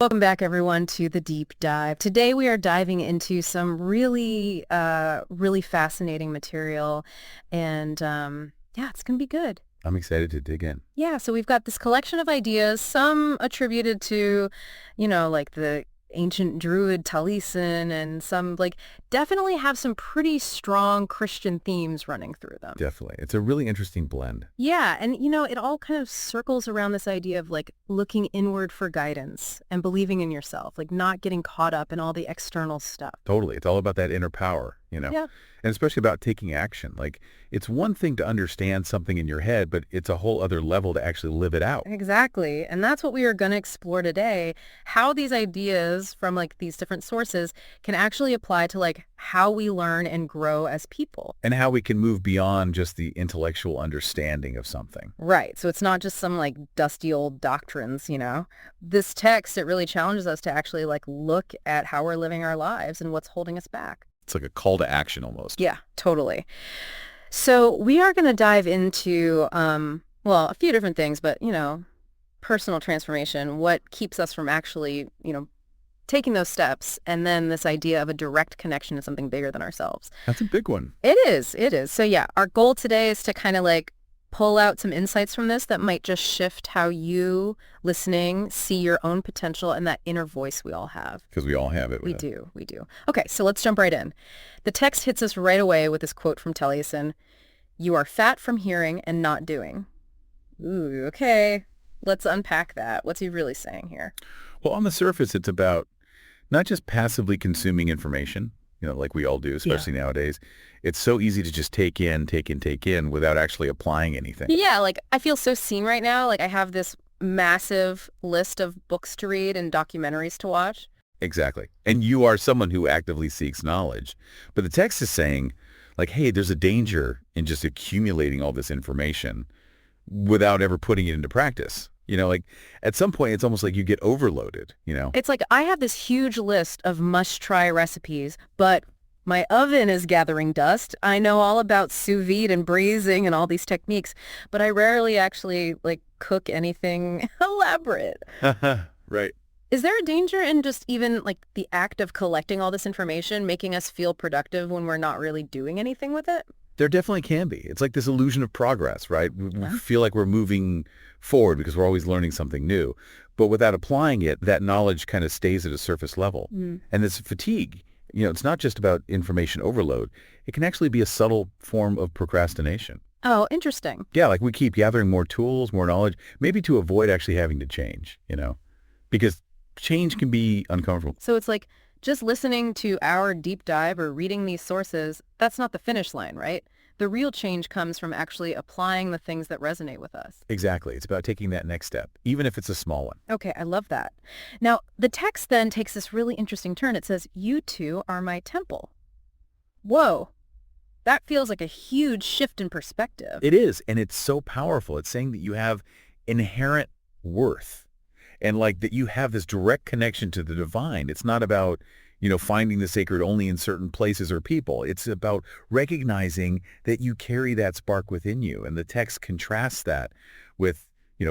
Welcome back, everyone, to the deep dive. Today, we are diving into some really fascinating material, and yeah, it's gonna be good. I'm excited to dig in. Yeah, so we've got this collection of ideas, some attributed to, like the ancient Druid Taliesin, and some definitely have some pretty strong Christian themes running through them. Definitely. It's a really interesting blend. Yeah, and it all kind of circles around this idea of looking inward for guidance and believing in yourself, like not getting caught up in all the external stuff. Totally. It's all about that inner power. Yeah, And especially about taking action. Like, it's one thing to understand something in your head, but it's a whole other level to actually live it out. exactly. And that's what we are going to explore today, how these ideas from these different sources can actually apply to how we learn and grow as people. And how we can move beyond just the intellectual understanding of something. Right. So it's not just some dusty old doctrines. This text, it really challenges us to actually look at how we're living our lives and what's holding us back. It's like a call to action almost. Yeah, totally. So we are going to dive into, well, a few different things, but, personal transformation, what keeps us from actually, taking those steps, and then this idea of a direct connection to something bigger than ourselves. That's a big one. It is. It is. So yeah, our goal today is to kind of pull out some insights from this that might just shift how you listening see your own potential and that inner voice we all have. Because we all have it. We do. We do. Okay, so let's jump right in. The text hits us right away with this quote from Taliesin: "You are fat from hearing and not doing." Ooh, okay. Let's unpack that. What's he really saying here? Well, on the surface, it's about not just passively consuming information, like we all do, especially nowadays. It's so easy to just take in without actually applying anything. Yeah, I feel so seen right now. I have this massive list of books to read and documentaries to watch. Exactly. And you are someone who actively seeks knowledge. But the text is saying, hey, there's a danger in just accumulating all this information without ever putting it into practice. At some point, it's almost like you get overloaded. It's I have this huge list of must-try recipes, but my oven is gathering dust. I know all about sous vide and braising and all these techniques, but I rarely actually cook anything elaborate. Right. Is there a danger in just even the act of collecting all this information, making us feel productive when we're not really doing anything with it? There definitely can be. It's like this illusion of progress, right? We Yeah. feel like we're moving forward because we're always learning something new. But without applying it, that knowledge kind of stays at a surface level. Mm. And this fatigue, it's not just about information overload. It can actually be a subtle form of procrastination. Oh, interesting. Yeah, we keep gathering more tools, more knowledge, maybe to avoid actually having to change, because change can be uncomfortable. So it's just listening to our deep dive or reading these sources, that's not the finish line, right? The real change comes from actually applying the things that resonate with us. Exactly. It's about taking that next step, even if it's a small one. Okay, I love that. Now, the text then takes this really interesting turn. It says, "You two are my temple." Whoa, that feels like a huge shift in perspective. It is, and it's so powerful. It's saying that you have inherent worth and that you have this direct connection to the divine. It's not about, finding the sacred only in certain places or people. It's about recognizing that you carry that spark within you. And the text contrasts that with,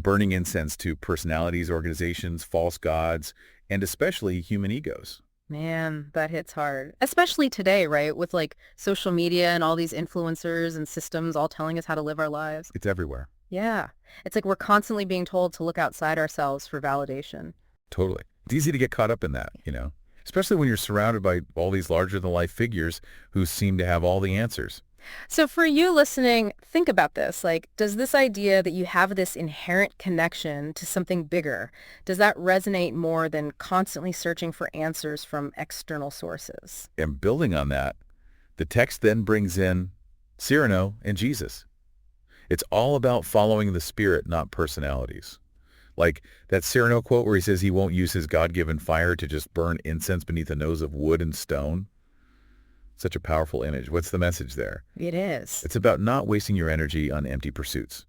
burning incense to personalities, organizations, false gods, and especially human egos. Man, that hits hard. Especially today, right? With social media and all these influencers and systems all telling us how to live our lives. It's everywhere. Yeah. It's we're constantly being told to look outside ourselves for validation. Totally. It's easy to get caught up in that, especially when you're surrounded by all these larger-than-life figures who seem to have all the answers. So for you listening, think about this. Does this idea that you have this inherent connection to something bigger, does that resonate more than constantly searching for answers from external sources? And building on that, the text then brings in Cyrano and Jesus. It's all about following the spirit, not personalities. Like that Cyrano quote where he says he won't use his God-given fire to just burn incense beneath the nose of wood and stone. Such a powerful image. What's the message there? It is. It's about not wasting your energy on empty pursuits,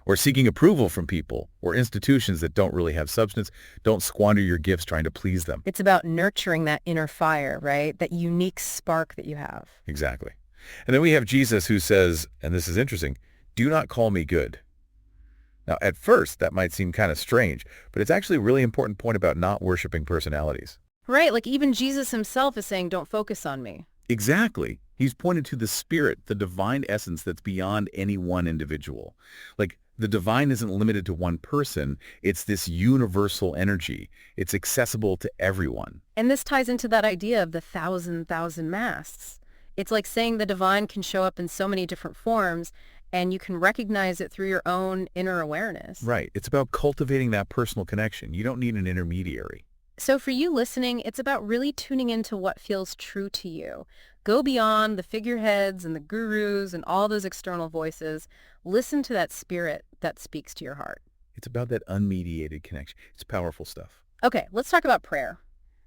or seeking approval from people or institutions that don't really have substance. Don't squander your gifts trying to please them. It's about nurturing that inner fire, right? That unique spark that you have. Exactly. And then we have Jesus who says, and this is interesting, "Do not call me good." Now, at first, that might seem kind of strange, but it's actually a really important point about not worshiping personalities. Right, like even Jesus himself is saying, don't focus on me. Exactly. He's pointed to the spirit, the divine essence that's beyond any one individual. Like, the divine isn't limited to one person. It's this universal energy. It's accessible to everyone. And this ties into that idea of the thousand masks. It's like saying the divine can show up in so many different forms, and you can recognize it through your own inner awareness. Right. It's about cultivating that personal connection. You don't need an intermediary. So for you listening, it's about really tuning into what feels true to you. Go beyond the figureheads and the gurus and all those external voices. Listen to that spirit that speaks to your heart. It's about that unmediated connection. It's powerful stuff. Okay, let's talk about prayer.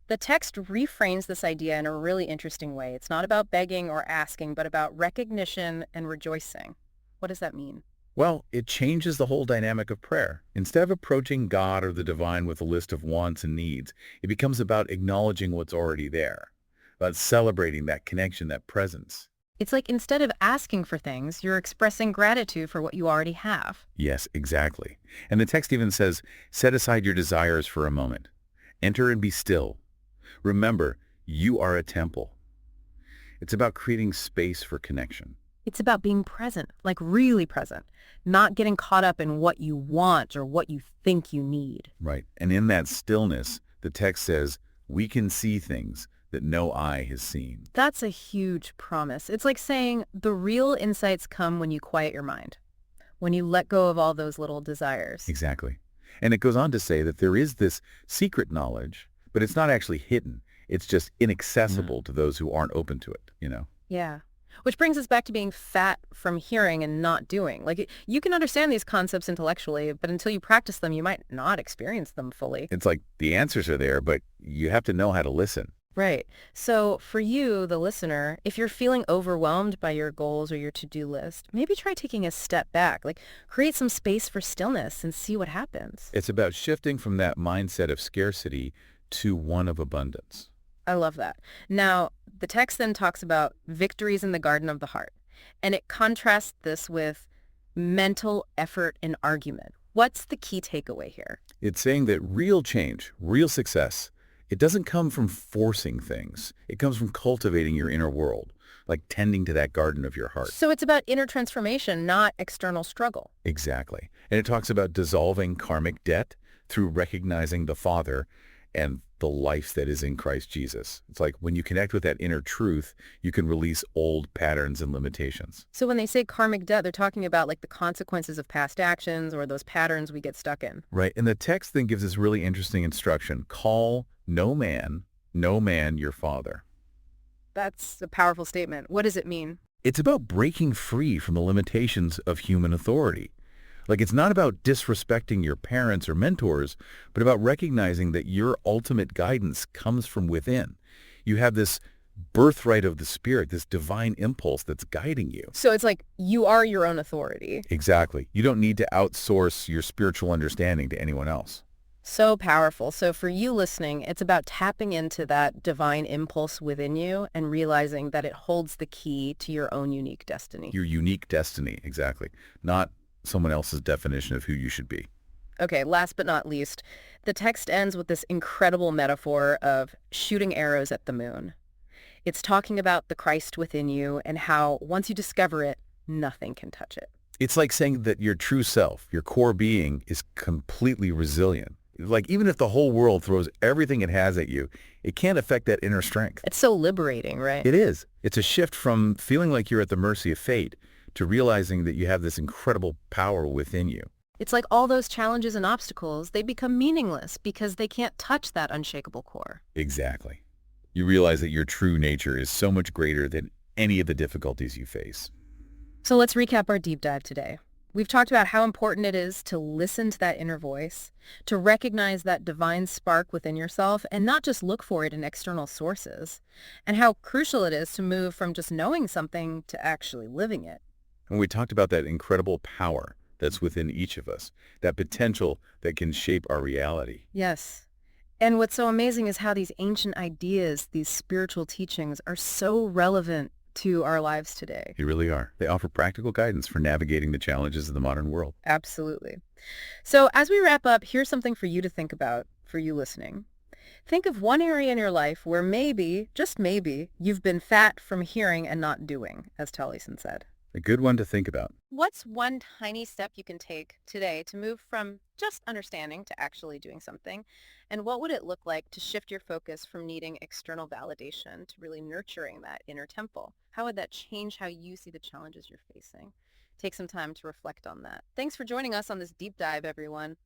The text reframes this idea in a really interesting way. It's not about begging or asking, but about recognition and rejoicing. What does that mean? Well, it changes the whole dynamic of prayer. Instead of approaching God or the divine with a list of wants and needs, it becomes about acknowledging what's already there, about celebrating that connection, that presence. It's like instead of asking for things, you're expressing gratitude for what you already have. Yes, exactly. And the text even says, set aside your desires for a moment. Enter and be still. Remember, you are a temple. It's about creating space for connection. It's about being present, like really present, not getting caught up in what you want or what you think you need. Right. And in that stillness, the text says, we can see things that no eye has seen. That's a huge promise. It's like saying the real insights come when you quiet your mind, when you let go of all those little desires. Exactly. And it goes on to say that there is this secret knowledge, but it's not actually hidden. It's just inaccessible to those who aren't open to it. Yeah. Which brings us back to being fat from hearing and not doing. Like, you can understand these concepts intellectually, but until you practice them, you might not experience them fully. It's like the answers are there, but you have to know how to listen. Right. So for you, the listener, if you're feeling overwhelmed by your goals or your to-do list, maybe try taking a step back, like create some space for stillness and see what happens. It's about shifting from that mindset of scarcity to one of abundance. I love that. Now, the text then talks about victories in the garden of the heart, and it contrasts this with mental effort and argument. What's the key takeaway here? It's saying that real change, real success, it doesn't come from forcing things. It comes from cultivating your inner world, like tending to that garden of your heart. So it's about inner transformation, not external struggle. Exactly. And it talks about dissolving karmic debt through recognizing the Father and the life that is in Christ Jesus. It's like when you connect with that inner truth, you can release old patterns and limitations. So when they say karmic debt, they're talking about like the consequences of past actions or those patterns we get stuck in. Right. And the text then gives this really interesting instruction. Call no man your father. That's a powerful statement. What does it mean? It's about breaking free from the limitations of human authority. Like, it's not about disrespecting your parents or mentors, but about recognizing that your ultimate guidance comes from within. You have this birthright of the spirit, this divine impulse that's guiding you. So it's like you are your own authority. Exactly. You don't need to outsource your spiritual understanding to anyone else. So powerful. So for you listening, it's about tapping into that divine impulse within you and realizing that it holds the key to your own unique destiny. Your unique destiny, exactly. Not someone else's definition of who you should be. Okay, last but not least, the text ends with this incredible metaphor of shooting arrows at the moon. It's talking about the Christ within you and how once you discover it, nothing can touch it. It's like saying that your true self, your core being, is completely resilient. Like, even if the whole world throws everything it has at you, it can't affect that inner strength. It's so liberating, right? It is. It's a shift from feeling like you're at the mercy of fate to realizing that you have this incredible power within you. It's like all those challenges and obstacles, they become meaningless because they can't touch that unshakable core. Exactly. You realize that your true nature is so much greater than any of the difficulties you face. So let's recap our deep dive today. We've talked about how important it is to listen to that inner voice, to recognize that divine spark within yourself and not just look for it in external sources, and how crucial it is to move from just knowing something to actually living it. And we talked about that incredible power that's within each of us, that potential that can shape our reality. Yes. And what's so amazing is how these ancient ideas, these spiritual teachings are so relevant to our lives today. They really are. They offer practical guidance for navigating the challenges of the modern world. Absolutely. So as we wrap up, here's something for you to think about, for you listening. Think of one area in your life where maybe, just maybe, you've been fat from hearing and not doing, as Taliesin said. A good one to think about. What's one tiny step you can take today to move from just understanding to actually doing something? And what would it look like to shift your focus from needing external validation to really nurturing that inner temple? How would that change how you see the challenges you're facing? Take some time to reflect on that. Thanks for joining us on this deep dive, everyone.